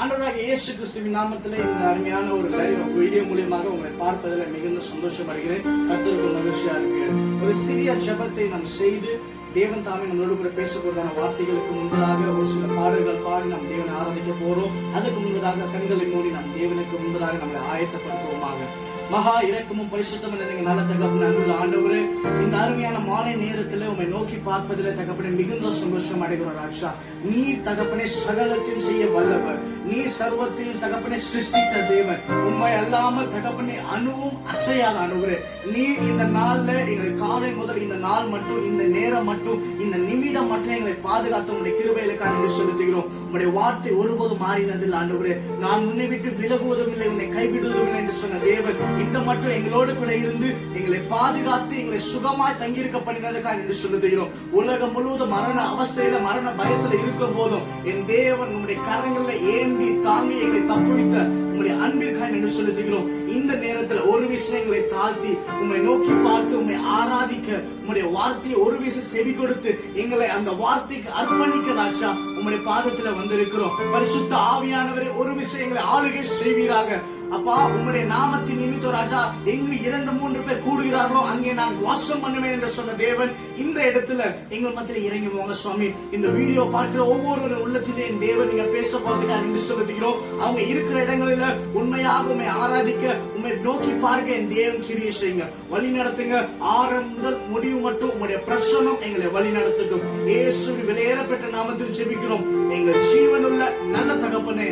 ஆண்டவராகிய இயேசு கிறிஸ்துவின் நாமத்திலே இந்த அருமையான ஒரு லைவ் வீடியோ மூலியமாக உங்களை பார்ப்பதில் மிகுந்த சந்தோஷம் அடைகிறேன். கர்த்தருக்கு மகிழ்ச்சியா இருக்கிறேன். ஒரு சிறிய ஜெபத்தை நாம் செய்து தேவன் தாமே நம்மளோடு கூட பேச போறதான வார்த்தைகளுக்கு முன்பதாக ஒரு சில பாடல்கள் பாடி நாம் தேவனை ஆராதிக்க போறோம். அதுக்கு முன்பதாக கண்களை மூடி நாம் தேவனுக்கு முன்பதாக நம்மளை ஆயத்தப்படுத்துவோமாக. மகா இரக்கமும் பரிசுத்தமும் நிறைந்த நல்ல தகப்பனே, அன்புள்ள ஆண்டவரே, இந்த அருமையான மாலை நேரத்தில் உம்மை நோக்கி பார்ப்பதிலே தகப்பனே மிகுந்த சந்தோஷம் அடைகிறோம். ராஜா, நீர் தகப்பனே சகலத்தையும் செய்ய வல்லவர். நீர் சர்வத்தையும் தகப்பனே சிருஷ்டித்த தேவன். உம்மை அல்லாமல் தகப்பனே அணுவும் அசையாத ஆண்டவரே, நீர் இந்த நாள்ல எங்களை காலை முதல் இந்த நாள் மட்டும், இந்த நேரம் மட்டும், இந்த நிமிடம் மட்டும் எங்களை பாதுகாத்து உங்களுடைய கிருபைகளுக்காக நன்றி செலுத்துகிறோம். உங்களுடைய வார்த்தை ஒருபோதும் மாறினதில்லை ஆண்டவரே. நான் உன்னை விட்டு விலகுவதும் இல்லை, உன்னை கைவிடுவதும் இல்லை என்று சொன்ன தேவன் இந்த மட்டும் எங்களோடு கூட இருந்து எங்களை பாதுகாத்து எங்களை சுகமாய் தங்கியிருக்க பண்ணினதுக்காக என்று சொல்லுகிறோம். உலகம் முழுவதும் மரண அவஸ்தையில மரண பயத்துல இருக்கும் போதும் என் தேவன் உங்களுடைய கரங்கள்ல ஏந்தி தாங்கி எங்களை தப்புவித்த உங்களுடைய அன்பிற்காக என்று சொல்லுகிறோம். இந்த நேரத்துல ஒரு விஷயங்களை தாழ்த்தி உண்மை நோக்கி பார்த்து உண்மை ஆராதிக்க உங்களுடைய வார்த்தையை ஒரு விஷயம் செவி கொடுத்து எங்களை அந்த வார்த்தைக்கு அர்ப்பணிக்க ராஜா உங்களுடைய பாதத்துல வந்திருக்கிறோம். பரிசுத்த ஆவியானவரை ஒரு விஷயங்களை ஆளுகை செய்வீராக. அப்பா, உங்களுடைய நாமத்தின் நிமித்தம் ராஜா எங்கு 2-3 பேர் கூடுகிறார்களோ அங்கே நான் வாசம் பண்ணுவேன் என்று சொன்ன தேவன் இந்த இடத்துல எங்கள் மத்தியில இறங்கி போங்க சுவாமி. இந்த வீடியோ பார்க்கிற ஒவ்வொரு உள்ளத்திலே என் தேவன் நீங்க பேச போறதுக்காக நன்றி செலுத்துகிறோம். அவங்க இருக்கிற இடங்களில உண்மையாக உண்மை ஆராதிக்க உண்மை நோக்கி பார்க்க என் தேவன் கிரியை செய்யுங்க, வழி நடத்துங்க. ஆரம்பம் முதல் முடிவு மட்டும் உங்களுடைய பிரசன்னம் எங்களை வழி நடத்தட்டும். இயேசுவின் விலையேறப்பட்ட நாமத்தில் ஜெபிக்கிறோம் எங்கள் ஜீவனுள்ள நல்ல தகப்பனே.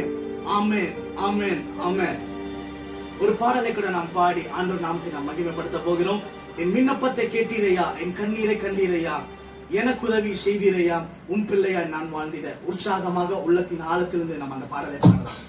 ஆமென், ஆமென், ஆமென். ஒரு பாடலை கூட நாம் பாடி ஆண்டவர் நாமத்தை நாம் மகிமைப்படுத்த போகிறோம். என் விண்ணப்பத்தை கேட்டீரையா, என் கண்ணீரை கண்டீரையா, எனக்கு உதவி செய்தீரையா, உன் பிள்ளையா நான் வாழ்ந்திட. உற்சாகமாக உள்ளத்தின் ஆழத்திலிருந்து நாம் அந்த பாடலை பாடலாம்.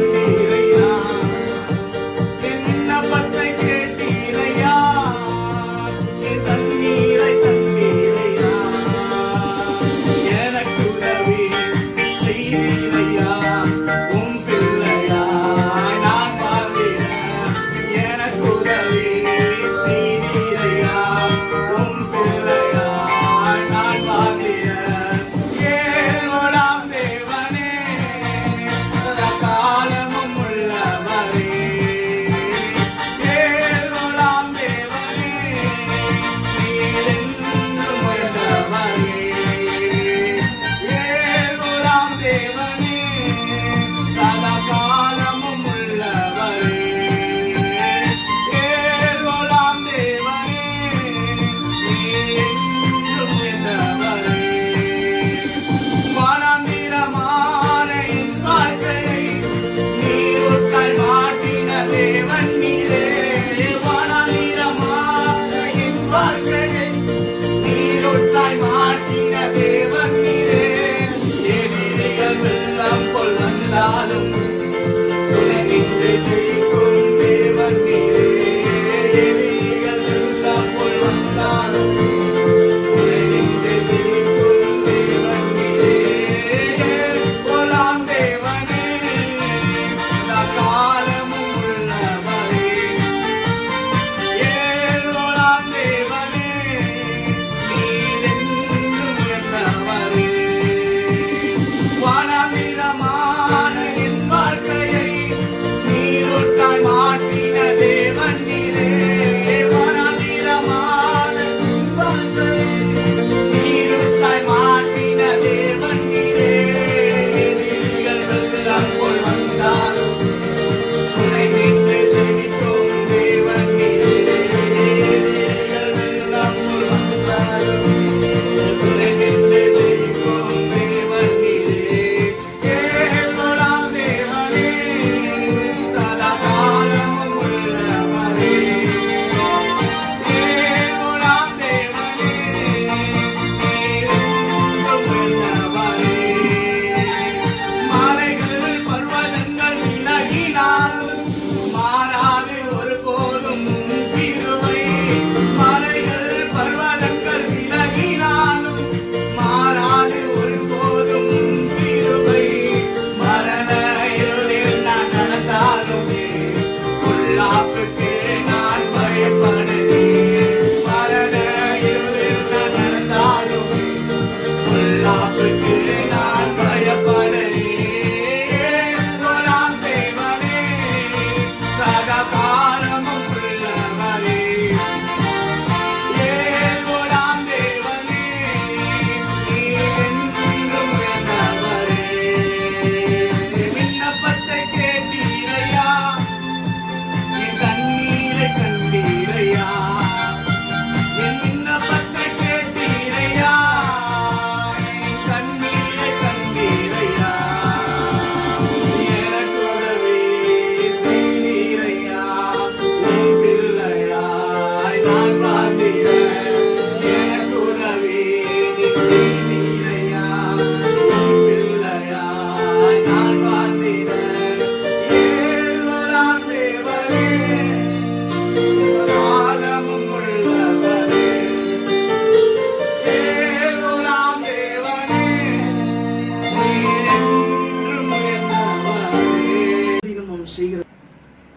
கண்ணீரை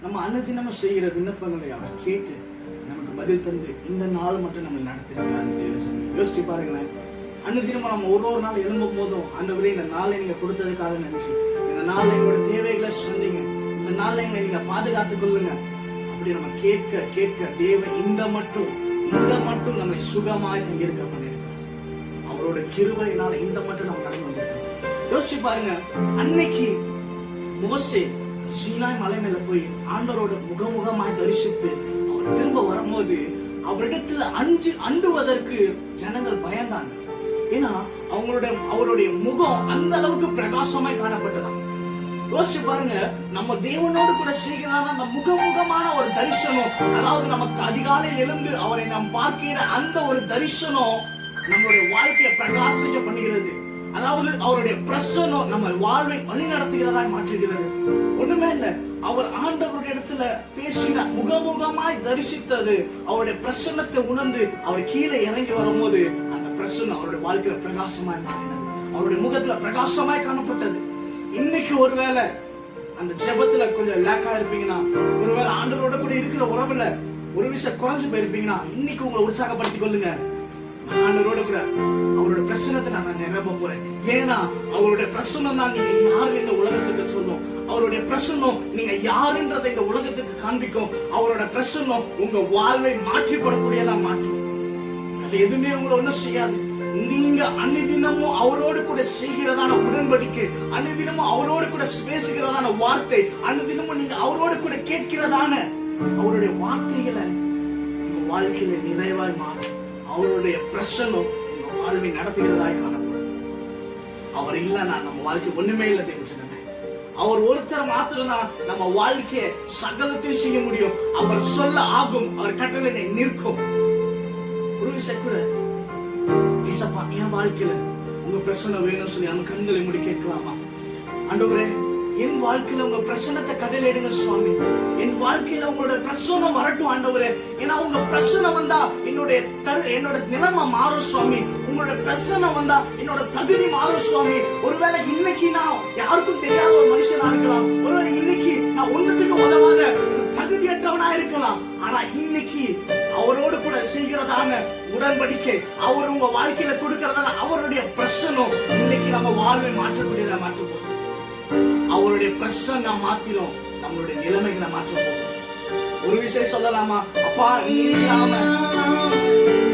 நம்ம அனுதினமும் செய்கிற விண்ணப்பங்களை அவர் கேட்டு நமக்கு பதில் தந்து இந்த நாள் மட்டும் நம்ம நடத்திருக்கிறார். தேவசன் யோசிச்சு பாருங்களேன். அனுதினமும் நம்ம ஒரு நாள் எழும்பும் போதும் ஆண்டவரே இந்த நாளை நீங்க கொடுத்ததுக்காக நன்றி, இந்த நாள்ல எங்களோட தேவைகளை சொன்னீங்க, இந்த நாள்ல எங்களை நீங்க பாதுகாத்துக் கொள்ளுங்க அப்படி நம்ம கேட்க கேட்க தேவன் இந்த மட்டும் நம்மை சுகமாய் இருக்க பண்ணிருக்கார். அவரோட கிருபையினால இந்த மட்டும் நம்ம நடந்து வந்திருக்கோம். யோசிச்சு பாருங்க, அன்னைக்கு மோசே சீனாய் மலை மேல போய் ஆண்டவரோட முகமுகமாய் தரிசித்து அவர் திரும்ப வரும்போது அவரிடத்துல அண்டுவதற்கு ஜனங்கள் பயந்தாங்க. ஏன்னா அவருடைய முகம் அந்த அளவுக்கு பிரகாசமாய் காணப்பட்டதாம். யோசிச்சு பாருங்க, நம்ம தேவனோடு கூட செய்கிறான அந்த முகமுகமான ஒரு தரிசனம், அதாவது நமக்கு அதிகாலையில் எழுந்து அவரை நாம் பார்க்கிற அந்த ஒரு தரிசனம் நம்மளுடைய வாழ்க்கையை பிரகாசிக்க பண்ணுகிறது. அதாவது அவருடைய பிரசன்னம் நம்ம வாழ்வை வழி நடத்துகிறதா மாற்றுகிறது. ஒண்ணுமே இல்ல, அவர் ஆண்டவருடைய இடத்துல பேசின முகமுகமாய் தரிசித்தது அவருடைய பிரசன்னத்தை உணர்ந்து அவர் கீழே இறங்கி வரும்போது அந்த பிரசன்னம் அவருடைய வாழ்க்கையில பிரகாசமாய் மாறினது, அவருடைய முகத்துல பிரகாசமாய் காணப்பட்டது. இன்னைக்கு ஒருவேளை அந்த ஜெபத்துல கொஞ்சம் லேக்கா இருப்பீங்கன்னா, ஒருவேளை ஆண்டவரோட கூட இருக்கிற உறவுல ஒரு விஷயம் குறைஞ்சு போயிருப்பீங்கன்னா, இன்னைக்கு உங்களை உற்சாகப்படுத்திக் கொள்ளுங்க. ஆண்டவரோட கூட அவரோட பிரசன்னத்தை நான் நிரப்ப போறேன். ஏன்னா அவருடைய பிரசன்னம் தான் நீங்க யாரு இந்த உலகத்துக்கு சொல்லும். அவருடைய பிரசன்னம் நீங்க யாருன்றதை இந்த உலகத்துக்கு காண்பிக்கும். அவரோட பிரசன்னம் உங்க வாழ்வை மாற்றிப்படக்கூடியதா மாற்றும். அது எதுவுமே உங்களை ஒண்ணும் செய்யாது. நீங்க அன்னிதினமும் அவரோடு கூட செய்கிறதான உடன்படிக்கை, அன்னிதினமும் அவரோடு கூட பேசுகிறதான வார்த்தை, அன்னிதினமும் நீங்க அவரோடு கூட கேட்கிறதான அவருடைய வார்த்தைகளை உங்க வாழ்க்கையில நிறைவாய் மாறும். அவருடைய பிரசன்னம் உங்க வாழ்வை நடத்துகிறதாய் காணப்படும். அவர் இல்லைன்னா நம்ம வாழ்க்கை ஒண்ணுமே இல்லை. தேவச்சனமே, அவர் ஒருத்தர் மாத்திரம்தான் நம்ம வாழ்க்கையை சகலத்தையும் செய்ய முடியும். அவர் சொல்ல ஆகும், அவர் கட்டளை நிற்கும். ஒரு விஷயம் கூட, ஏசப்பா என் வாழ்க்கையில உங்க பிரசன்னம் வேணும்னு சொல்லி நம்ம கண்களை மூடி கேட்கலாமா? ஆண்டவரே, என் வாழ்க்கையில உங்க பிரசன்னத்தை கடலிடுங்க சுவாமி. என் வாழ்க்கையில உங்களோட பிரசன்னம் வரட்டும் ஆண்டவரே. ஏன்னா உங்க பிரசன்னம் வந்தா என்னோட நிலைமை மாறும் சுவாமி. உங்களோட பிரசன்னம் வந்தா என்னோட தகுதி மாறும் சுவாமி. ஒருவேளை இன்னைக்கு நான் யாருக்கும் தெரியாத ஒரு மனுஷனா இருக்கலாம். ஒருவேளை இன்னைக்கு நான் ஒண்ணுத்துக்கு உதவாத தகுதியற்றவனா இருக்கலாம். ஆனா இன்னைக்கு அவரோடு கூட செய்கிறதான உடன்படிக்கை, அவர் உங்க வாழ்க்கையில கொடுக்கிறதான அவருடைய பிரசன்னம் இன்னைக்கு நம்ம வாழ்வை மாற்றக்கூடியதா மாற்ற போகுது. அவருடைய பிரசன்னம் மாத்திரம் நம்மளுடைய நிலைமைகளை மாற்ற போகுது. ஒரு விஷயம் சொல்லலாமா? அப்பா இல்லாம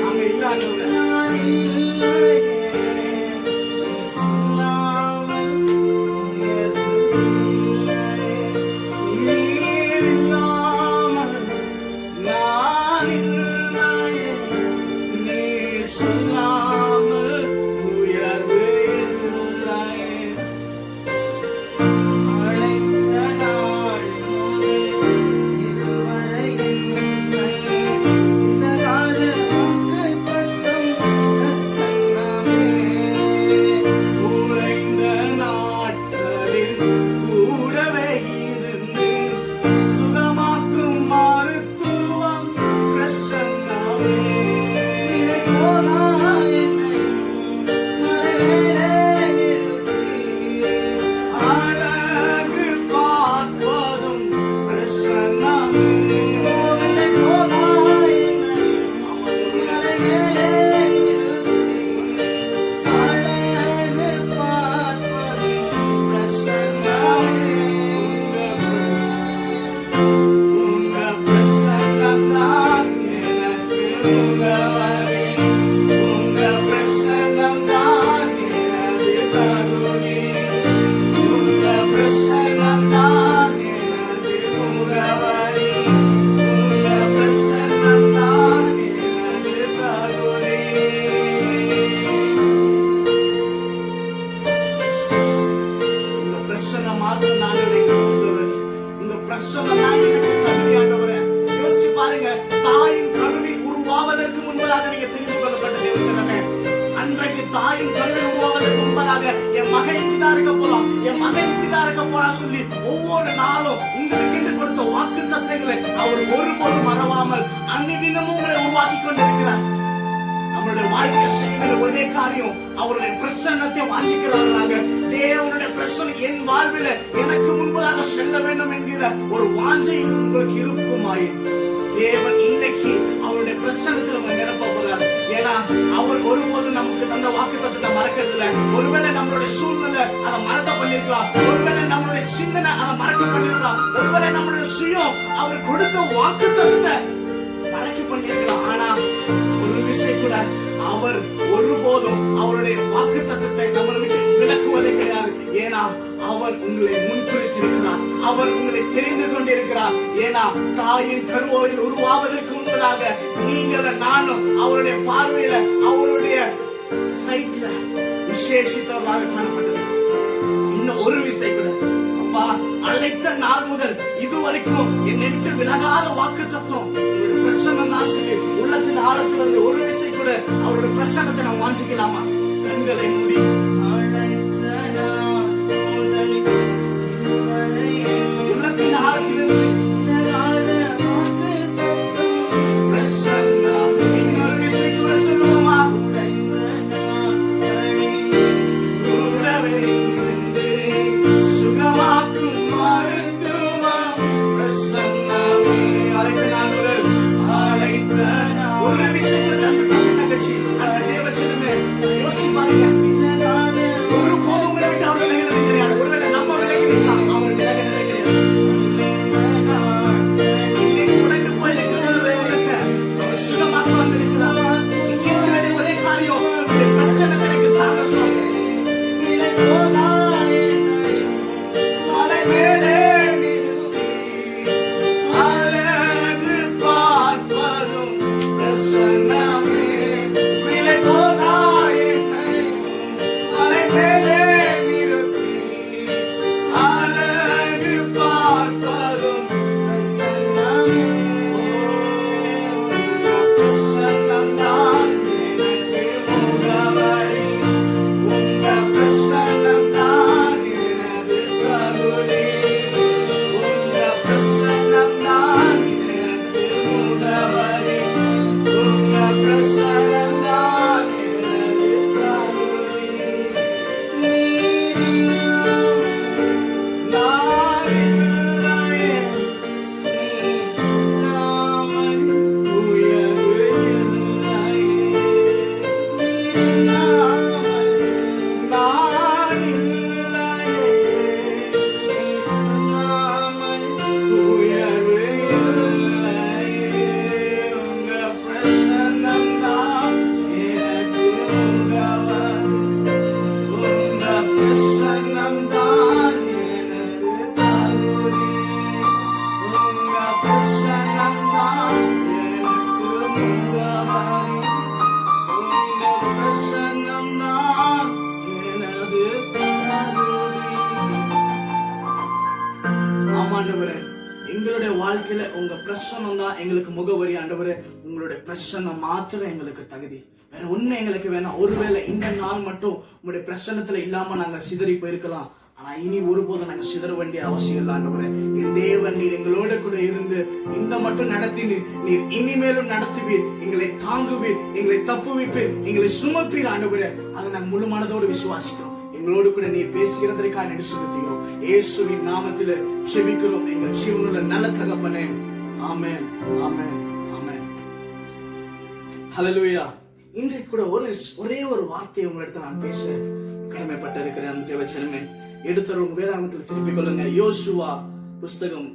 நாங்க இல்லாத தாயின் கருவில் உருவாவதற்கு முன்பதாக என் மகன் இப்படிதான் இருக்க போறான், என் மகன் இப்படிதான் இருக்க போறா சொல்லி ஒவ்வொரு நாளும் உங்களுக்கு கொடுத்த வாக்கு தத்தங்களை அவர் ஒருபோதும் மறவாமல் அன்னிதினமும் உங்களை உருவாக்கி கொண்டிருக்கிறார். நம்மளுடைய வாழ்க்கை செய்கிற ஒரே காரியம் அவருடைய பிரசன்னத்தை வாஞ்சிக்கிறவர்களாக, தேவனுடைய பிரசன்னம் என் வாழ்வில் எனக்கு முன்பதாக செல்ல வேண்டும் என்கிற ஒரு வாஞ்சை உங்களுக்கு இருக்குமாயின் தேவன் இன்னைக்கு அவருடைய பிரசன்னத்தில் உங்க நிரப்ப போறாரு. ஏன்னா அவர் ஒருபோதும் நமக்கு தந்த வாக்குத்தத்தத்தை மறக்கிறது இல்ல. ஒருவேளை நம்மளுடைய சூழ்நிலை அதை மறக்க பண்ணிருக்கலாம், ஒருவேளை நம்மளுடைய சிந்தனை அதை மறக்க பண்ணிருக்கலாம், ஒருவேளை நம்மளுடைய சுயம் அவர் கொடுத்த வாக்குத்தத்தத்தை மறக்க பண்ணிருக்கலாம். ஆனா ஒரு விஷயம் கூட, அவர் ஒருபோதும் அவருடைய வாக்குத்தத்தத்தை நம்மளை விட்டு விலக்குவதே கிடையாது. ஏன்னா அவர் உங்களை முன்குறித்திருக்கிறார், அவர் உங்களை தெரிந்து கொண்டிருக்கிறார். ஏன்னா தாயின் கருவில் உருவாவதற்கு முன்பதாக நீங்கள் நானும் அவருடைய பார்வையில அவருடைய சைட்ல விசேஷித்தவர்களாக காணப்பட்டிருக்கிறோம். இன்னும் ஒரு விஷயம் கூட, அப்பா அழைத்த நாள் முதல் இதுவரைக்கும் என்னை விட்டு விலகாத வாக்குத்தத்தம் உங்களுடைய பிரசன்னம் தான் சொல்லி உள்ளத்தின் ஆழத்தில் இருந்து ஒரு விஷயம் கூட அவருடைய பிரசன்னத்தை நாம் வாஞ்சிக்கலாமா? கண்களை மூடி உள்ளத்தின் ஆழத்திலிருந்து இன்னொரு விஷயம் கூட சொல்லுவோமா? சுகமாக்கும் மருத்துவம் பிரசன்னமே. அழைத்த ஒரு விஷயம் கூட தங்கச்சி அந்த தேவச்சனமே யோசிச்சு பாருங்க. ஒரு போதும் உங்களை விட்டு அவர் விலகினது கிடையாது. ஒருவேளை நம்ம விலகிருக்கலாம், அவர் விலகினதே கிடையாது. இன்னைக்கு உடைந்து போயிருக்கிறது அவர் சுகமாக்க வந்திருக்கிறார். ஒரே காரியம், பிரசன்னத்தை எனக்கு தாங்க சொல்லுங்க. மலை மேலே அழகு பார்ப்பதும் பிரசன்னமே. விலை போதா என்னை மலை மேலே நிறுத்தி அழகு பார்ப்பதும் பிரசன்னமே. பிரசன்னம் தான் எனக்கு முகவரி, உங்க பிரசன்னம் தான் எனது பகுதி, உங்க பிரசன்னம் தான் எனது முகவரி, உங்க பிரசன்னம் தான் எனது பகுதி. நீரிலும் நான் இல்லையே, நீர் சொல்லாமல் உயர்வு இல்லையே. நீர் இல்லாமல் நான் இல்லையே, நீர் சொல்லாமல் உயர்வு இல்லையே. உங்க பிரசன்னம் தான் எனக்கு முகவரி, உங்க பிரசன்னம் தான் எனக்கு தகுதி, உங்க பிரசன்னம் தான் எனக்கு முகவரி, உங்க பிரசன்னம் தான் எனது தகுதி. ஆமா ஆண்டவரே, எங்களுடைய வாழ்க்கையில உங்க பிரசன்னம் தான் எங்களுக்கு முகவரி. ஆண்டவரே, உங்களுடைய பிரசன்னம் மாத்திரம் எங்களுக்கு தகுதி, வேற ஒண்ணு எங்களுக்கு வேணாம். ஒருவேளை இந்த நாள் மட்டும் உங்களுடைய பிரசன்னத்துல இல்லாம நாங்க சிதறி போயிருக்கலாம், ஆனா இனி ஒருபோதும் நாங்க சிதற வேண்டிய அவசியம் இல்லை. ஆண்டவரே, என் தேவன் நீர் எங்களோட கூட இருந்து இந்த மட்டும் நடத்தி நீர் இனிமேலும் நடத்துவீர், எங்களை தாங்குவீர், எங்களை தப்புவிப்பீர், எங்களை சுமப்பீர். ஆண்டவரே, அதை நாங்கள் முழு மனதோடு விசுவாசிக்கிறோம். எங்களோடு கூட நீர் பேசுகிறதற்காக நன்றி செலுத்துகிறோம். இயேசுவின் நாமத்தில் செபிக்கிறோம் எங்கள் ஜீவனுள்ள நல்ல தகப்பனே. ஆமென், ஆமென், ஆமென். ஹல்லேலூயா. இன்றைக்கு கூட ஒரே ஒரு வார்த்தையை உங்களிடத்தில் நான் பேச கடமைப்பட்டு இருக்கிறேன். அந்த தேவச்சனமே, எடுத்தவங்க வேதாகமத்தில் திருப்பிக் கொள்ளுங்க. யோசுவா புஸ்தகம்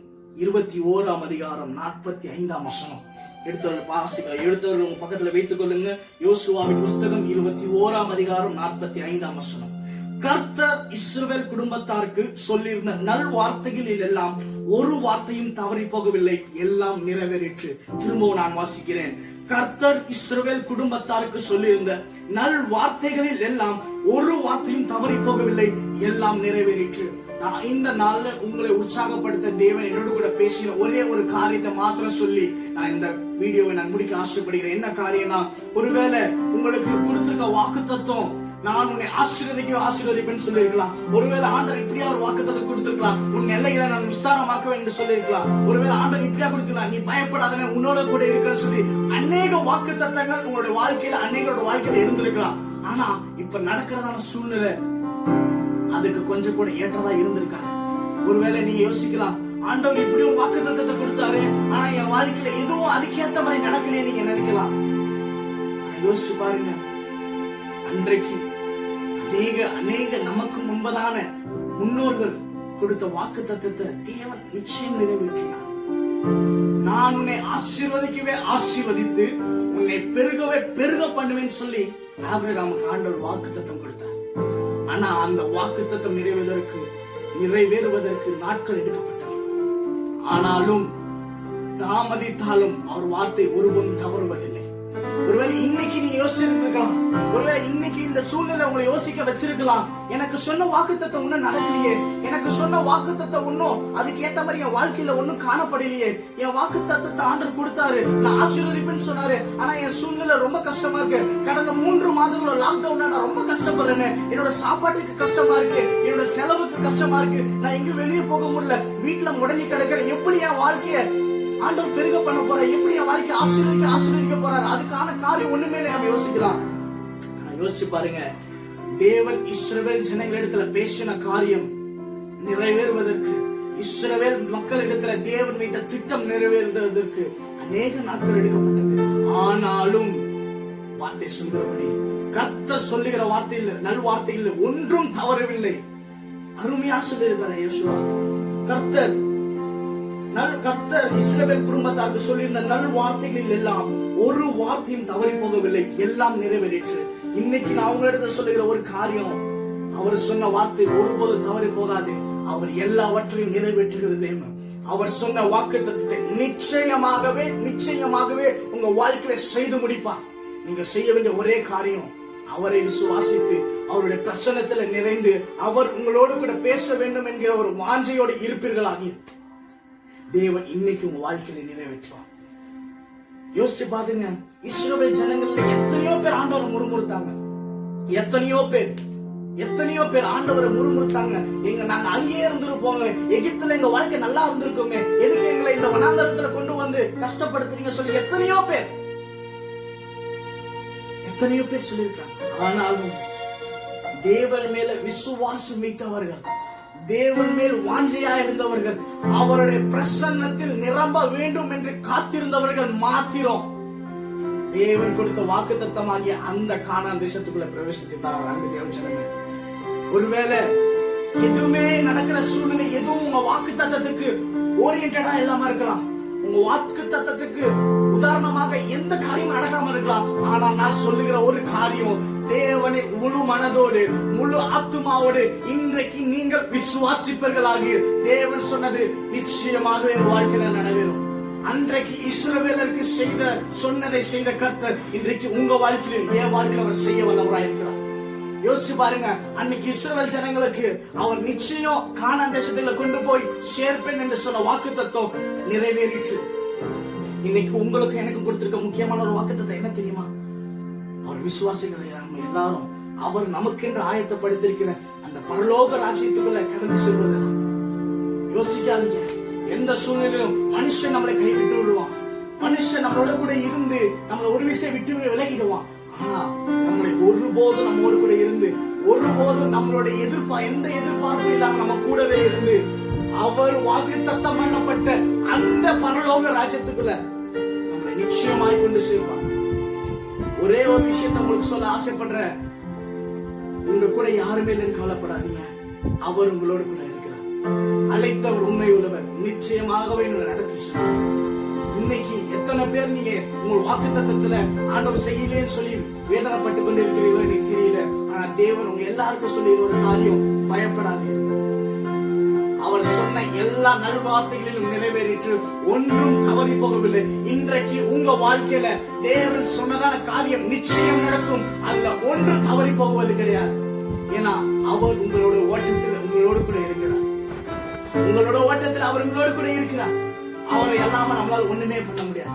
21ஆம் அதிகாரம் 45ஆம் வசனம். எடுத்தவர்கள் உங்க பக்கத்துல வைத்துக் கொள்ளுங்க. யோசுவாவின் புஸ்தகம் 21ஆம் அதிகாரம் 45ஆம் வசனம். கர்த்தர் இஸ்ரவேல் குடும்பத்தாருக்கு சொல்லியிருந்த நல் வார்த்தைகளில் எல்லாம் ஒரு வார்த்தையும் தவறி போகவில்லை, எல்லாம் நிறைவேறிற்று. திரும்பவும் நான் வாசிக்கிறேன். கர்த்தர் இஸ்ரவேல் குடும்பத்தாருக்கு சொல்லியிருந்த நல் வார்த்தைகளில் எல்லாம் ஒரு வார்த்தையும் தவறி போகவில்லை, எல்லாம் நிறைவேறிற்று. நான் இந்த நாள்ல உங்களை உற்சாகப்படுத்த தேவன் என்னோட கூட பேசின ஒரே ஒரு காரியத்தை மாத்திரம் சொல்லி நான் இந்த வீடியோவை நான் முடிக்க ஆசைப்படுகிறேன். என்ன காரியம்னா, ஒருவேளை உங்களுக்கு கொடுத்திருக்க வாக்குத்தத்தம், நான் உன்னை ஆசீர்வதிப்பேன்னு சொல்லியிருக்கலாம். ஒருவேளை ஆண்டவர் இப்படியா ஒரு வாக்குத்தத்தம் கொடுத்திருக்கலாம், உன் எல்லைகளை நான் விஸ்தாரமாக்குவேன் என்று சொல்லியிருக்கலாம். ஒருவேளை ஆண்டவர் இப்படியா கொடுத்திருக்கலாம், நீ பயப்படாதே உன்னோட கூட இருக்கன்னு சொல்லி அநேக வாக்குத்தத்தங்கள் உங்களுடைய வாழ்க்கையில அநேகரோட வாழ்க்கையில இருந்திருக்கலாம். ஆனா இப்ப நடக்கிறதான சூழ்நிலை அதுக்கு கொஞ்சம் கூட ஏற்றதா இருந்திருக்காங்க. ஒருவேளை நீங்க யோசிக்கலாம், ஆண்டவர் இப்படி ஒரு வாக்குத்தத்தத்தை கொடுத்தாரு, ஆனா என் வாழ்க்கையில எதுவும் அதுக்கேத்த மாதிரி நடக்கலையே நீங்க நினைக்கலாம். யோசிச்சு பாருங்க, அன்றைக்கு அநேக நமக்கு முன்பதான முன்னோர்கள் கொடுத்த வாக்குத்தத்தத்தை தேவன் நிச்சயம் நிறைவேற்றினார். நான் உன்னை ஆசீர்வதிக்கவே ஆசீர்வதித்து உன்னை பெருகவே பெருக பண்ணுவேன்னு சொல்லி ஆபிரகாமுக்கு ஆண்டவர் வாக்குத்தத்தம் கொடுத்தார். ஆனா அந்த வாக்குத்தத்தம் நிறைவேறுவதற்கு நாட்கள் எடுக்கப்பட்டது. ஆனாலும் தாமதித்தாலும் அவர் வார்த்தை ஒருபோதும் தவறுவதில்லை. ஒருவேளை இன்னைக்கு நீங்க யோசிச்சிருக்கலாம், ஒருவேளை இன்னைக்கு இந்த சூழ்நிலை உங்களை யோசிக்க வச்சிருக்கலாம். எனக்கு சொன்ன வாக்குத்தத்தம் ஒன்னும் நடக்கலையே, எனக்கு சொன்ன வாக்குத்தத்தம் ஒன்னும் அதுக்கு ஏத்த மாதிரி என் வாழ்க்கையில ஒன்னும் காணப்படலையே. என் வாக்குத்தத்தத்தை ஆண்டவர் கொடுத்தாரு, நான் ஆசீர்வதிப்பேன்னு சொன்னாரு, ஆனா என் சூழ்நிலை ரொம்ப கஷ்டமா இருக்கு. கடந்த 3 மாதங்கள லாக்டவுன்ல நான் ரொம்ப கஷ்டப்படுறேன். என்னோட சாப்பாட்டுக்கு கஷ்டமா இருக்கு, என்னோட செலவுக்கு கஷ்டமா இருக்கு, நான் எங்க வெளியே போக முடியல, வீட்டுல முடங்கி கிடக்கிறேன். எப்படி என் வாழ்க்கைய ஆண்டவர் பெருக பண்ண போறாரு, எப்படி என் வாழ்க்கை ஆசீர்வதிக்க போறாரு? அதுக்கான காரியம் ஒண்ணுமே நம்ம யோசிக்கலாம். யோசிச்சு பாருங்க, தேவன் இஸ்ரவேல் ஜனங்களிடத்துல பேசின காரியம் நிறைவேறுவதற்கு, இஸ்ரவேல் மக்களிடத்துல தேவன் வைத்த திட்டம் நிறைவேறுவதற்கு அநேக நாட்கள் எடுக்கப்பட்டது. ஆனாலும் வார்த்தை சொல்கிறபடி, கர்த்தர் சொல்லுகிற வார்த்தையில் நல் வார்த்தையில் ஒன்றும் தவறவில்லை. அருமையா சொல்லியிருக்காரு யோசுவா. கர்த்தர் இஸ்ரவேல் குடும்பத்தாருக்கு சொல்லியிருந்த நல் வார்த்தைகளில் எல்லாம் ஒரு வார்த்தையும் தவறி போகவில்லை, எல்லாம் நிறைவேறிற்று. இன்னைக்கு நான் உங்களிடத்தில் சொல்லுகிற ஒரு காரியம், அவர் சொன்ன வார்த்தை ஒருபோதும் தவறி போகாது. அவர் எல்லாவற்றையும் நிறைவேற்றுகிறது. அவர் சொன்ன வாக்குத்தத்தத்தை நிச்சயமாகவே உங்க வாழ்க்கையில செய்து முடிப்பார். நீங்க செய்ய வேண்டிய ஒரே காரியம், அவரை விசுவாசித்து அவருடைய பிரசன்னத்துல நிறைந்து அவர் உங்களோடு கூட பேச வேண்டும் என்கிற ஒரு வாஞ்சையோடு இருப்பீர்களாகி தேவன் இன்னைக்கு உங்க வாழ்க்கையில நிறைவேற்றுவார். யோசிச்சு பாருங்க, இஸ்ரவேல் ஜனங்கள்ல எத்தனையோ பேர் ஆண்டவரை முறுமுறுத்தாங்க, எத்தனையோ பேர் ஆண்டவரை முறுமுறுத்தாங்க. நாங்க அங்கேயே இருந்திருப்போங்க, எகிப்துல எங்க வாழ்க்கை நல்லா இருந்திருக்குமே, எதுக்கு எங்களை இந்த வனாந்தரத்துல கொண்டு வந்து கஷ்டப்படுத்துறீங்க சொல்லி எத்தனையோ பேர் சொல்லியிருக்காங்க. ஆனாலும் தேவன் மேல விசுவாசம் வைத்தவர்கள், தேவன் மேல் வாஞ்சையா இருந்தவர்கள், அவருடைய பிரசன்னத்தில் நிரம்ப வேண்டும் என்று காத்திருந்தவர்கள் மாத்திரம் தேவன் கொடுத்த வாக்குத்தத்தமாகிய அந்த கானான் தேசத்துக்குள்ள பிரவேசித்தார். அன்பு தேவஜனமே, ஒருவேளை எதுவுமே நடக்கிற சூழ்நிலை எதுவும் உங்க வாக்குத்தத்தத்துக்கு ஓரியன்டா இல்லாம இருக்கலாம், உங்க வாக்குத்தத்தத்துக்கு உதாரணமாக எந்த காரியம் நடக்காம இருக்கலாம். ஆனா நான் சொல்லுகிற ஒரு காரியம், தேவனை முழு மனதோடு முழு ஆத்துமாவோடு இன்றைக்கு நீங்கள் விசுவாசிப்பீர்களாகி தேவன் சொன்னது நிச்சயமாக என் வாழ்க்கையில நடவேறும். அன்றைக்கு இஸ்ரவேலருக்கு சொன்னதை செய்த கர்த்தர் இன்றைக்கு உங்க வாழ்க்கையில என் வாழ்க்கையில அவர் செய்ய வல்லவராய் இருக்கிறார். யோசிச்சு பாருங்க, அன்னைக்கு இஸ்ரவேல் ஜனங்களுக்கு அவர் நிச்சயம் கானான் தேசத்துல கொண்டு போய் சேர்ப்பேன் என்று சொன்ன வாக்குத்தத்தம் நிறைவேறிற்று. இன்னைக்கு உங்களுக்கு எனக்கு கொடுத்திருக்க முக்கியமான ஒரு வாக்குத்தத்தம் என்ன தெரியுமா? அவர் விசுவாசிகளை எல்லாரும் அவர் நமக்கென்று ஆயத்தப்படுத்திருக்கிற அந்த பரலோக ராஜ்யத்துக்குள்ள கடந்து செல்வதெல்லாம். யோசிக்காதீங்க, எந்த சூழ்நிலையும் மனுஷன் நம்மளை கைவிட்டு விடுவான், மனுஷன் நம்மளோட கூட இருந்து நம்மளை ஒரு விஷயம் விட்டு விலகிடுவான். ஆனா நம்மளை ஒருபோதும் நம்மோடு கூட இருந்து, ஒருபோதும் நம்மளோட எந்த எதிர்பார்ப்பும் இல்லாம நம்ம கூடவே இருந்து அவர் வாக்குத்தத்தம் பண்ணப்பட்ட அந்த பரலோக ராஜ்யத்துக்குள்ள நம்மளை நிச்சயமாய் கொண்டு சேர்ப்பார். ஒரே ஒரு விஷயத்தை உங்களுக்கு சொல்ல ஆசைப்படுறேன், உங்க கூட யாருமே இல்லைன்னு கவலைப்படாதீங்க, அவர் உங்களோடு கூட இருக்கிறார். அழைத்தவர் உண்மை உள்ளவர், நிச்சயமாகவே நடத்தி சொன்னார். இன்னைக்கு எத்தனை பேர் நீங்க உங்க வாக்குத்தத்தத்துல ஆண்டவர் செய்யலேன்னு சொல்லி வேதனைப்பட்டு கொண்டு இருக்கிறீங்களோ எனக்கு தெரியல. ஆனா தேவன் உங்க எல்லாருக்கும் சொல்லி ஒரு காரியம், பயப்படாதீர்கள், அவர் சொன்ன எல்லா நல்வார்த்தைகளிலும் நிறைவேறிற்று, ஒன்றும் தவறி போகவில்லை. இன்றைக்கு உங்க வாழ்க்கையில தேவன் சொன்னதான காரியம் நிச்சயம் நடக்கும், அதுல ஒன்றும் தவறி போகுவது கிடையாது. ஏன்னா அவர் உங்களோட ஓட்டத்தில் உங்களோடு கூட இருக்கிறார், உங்களோட ஓட்டத்தில் அவர் உங்களோடு கூட இருக்கிறார். அவரை எல்லாம நம்மளால ஒண்ணுமே பண்ண முடியாது.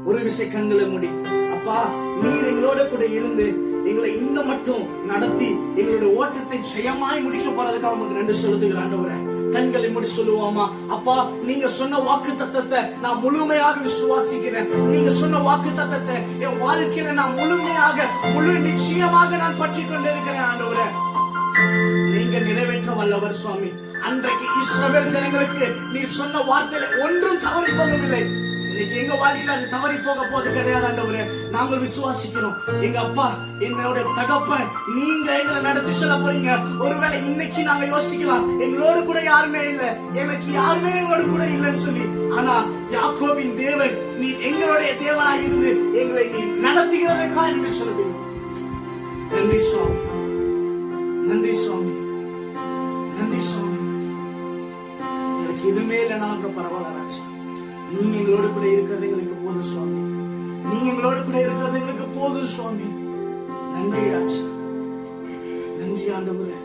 ஒரு விஷயம் கண்களை மூடி, அப்பா நீர் எங்களோட கூட இருந்து எங்களை இந்த மட்டும் நடத்தி எங்களுடைய ஓட்டத்தை ஜெயமாய் முடிக்க போறதுக்காக உங்களுக்கு நன்றி செலுத்துகிற ஆண்டவரே. கண்களை மூடி சொல்லுவோமா, அப்பா நீங்க சொன்ன வாக்குத்தத்தத்தை நான் முழுமையாக விசுவாசிக்கிறேன், நீங்க சொன்ன வாக்குத்தத்தத்தை என் வாழ்க்கையில நான் முழு நிச்சயமாக நான் பற்றி கொண்டிருக்கிறேன் ஆண்டவரே. நீங்க நிறைவேற்ற வல்லவர் சுவாமி. அன்றைக்கு இஸ்ரவேல் ஜனங்களுக்கு நீ சொன்ன வார்த்தையில ஒன்றும் தவறி போகவில்லை. இன்னைக்கு எங்க வாழ்க்கையில அது தவறி போக போது கிடையாது ஆண்டவரே. நாங்கள் விசுவாசிக்கிறோம். எங்க அப்பா, எங்களுடைய தகப்பன், நீங்க எங்களை நடத்தி சொல்ல போறீங்க. ஒருவேளை இன்னைக்கு நாங்க யோசிக்கலாம், எங்களோடு கூட யாருமே இல்லை, எனக்கு யாருமே எங்களோடு கூட இல்லைன்னு சொல்லி. ஆனா யாக்கோபின் தேவன் நீ எங்களுடைய தேவனாய் இருந்து எங்களை நீ நடத்துகிறதற்காக என்று சொல்லுகிறோம். நன்றி சுவாமி, நன்றி சுவாமி, நன்றி சுவாமி. எனக்கு எதுவுமே இல்லைனாலும் கூட பரவாயில்ல ராஜா. நீங்க எங்களோடு கூட இருக்கிறது எங்களுக்கு போதும் சுவாமி. நீங்க எங்களோடு கூட இருக்கிறது எங்களுக்கு போதும் சுவாமி. நன்றி ராஜா, நன்றி ஆண்டவரே.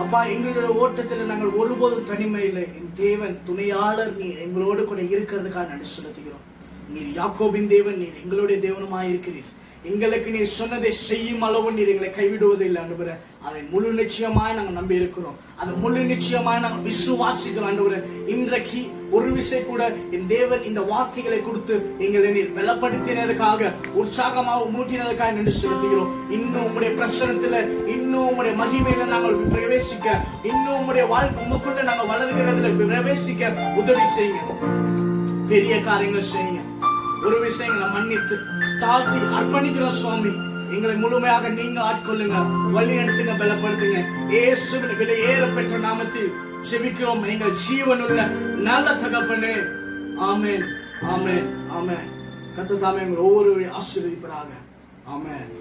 அப்பா, எங்களுடைய ஓட்டத்தில் நாங்கள் ஒருபோதும் தனிமை இல்லை. என் தேவன் துணையாளர் நீர் எங்களோடு கூட இருக்கிறதுக்காக நன்றி செலுத்துகிறோம். நீர் யாக்கோபின் தேவன், நீர் எங்களுடைய தேவனுமாய் இருக்கிறீர். எங்களுக்கு நீர் சொன்னதை செய்யும் அளவு நீர் எங்களை கைவிடுவதை இல்லை ஆண்டவரே. அதை முழு நிச்சயமாய் நாங்கள் நம்பி இருக்கிறோம். அதை முழு நிச்சயமாய் நாங்கள் விசுவாசிக்கிறோம் ஆண்டவரே. இன்றைக்கு ஒரு விஷயம் கூட என் தேவன் இந்த வார்த்தைகளை கொடுத்து எங்களை நீர் பலப்படுத்தினதுக்காக, உற்சாகமாக மூட்டினதுக்காக நன்றி செலுத்துகிறோம். இன்னும் உங்களுடைய பிரசனத்துல, இன்னும் உங்களுடைய மகிமையில நாங்கள் பிரவேசிக்க, இன்னும் உங்களுடைய வாழ்க்கை உங்களுக்குள்ள நாங்கள் வளர்கிறதுல பிரவேசிக்க உதவி செய்யுங்க. பெரிய காரியங்கள் செய்யுங்க. ஒரு விஷயங்களை மன்னித்து தாழ்த்தி அர்ப்பணிக்கிறோம் சுவாமி. எங்களை முழுமையாக நீங்க ஆட்கொள்ளுங்க, வழி நடத்துங்க, பலப்படுத்துங்க. இயேசுவின் விலையேற பெற்ற நாமத்தில் ஜெபிக்கிறோம் எங்கள் ஜீவனுள்ள நல்ல தகப்பனே. ஆமென், ஆமென், ஆமென். கர்த்தர் தாமே எங்களை ஒவ்வொரு ஆசீர்வதிப்பாராக. ஆமென்.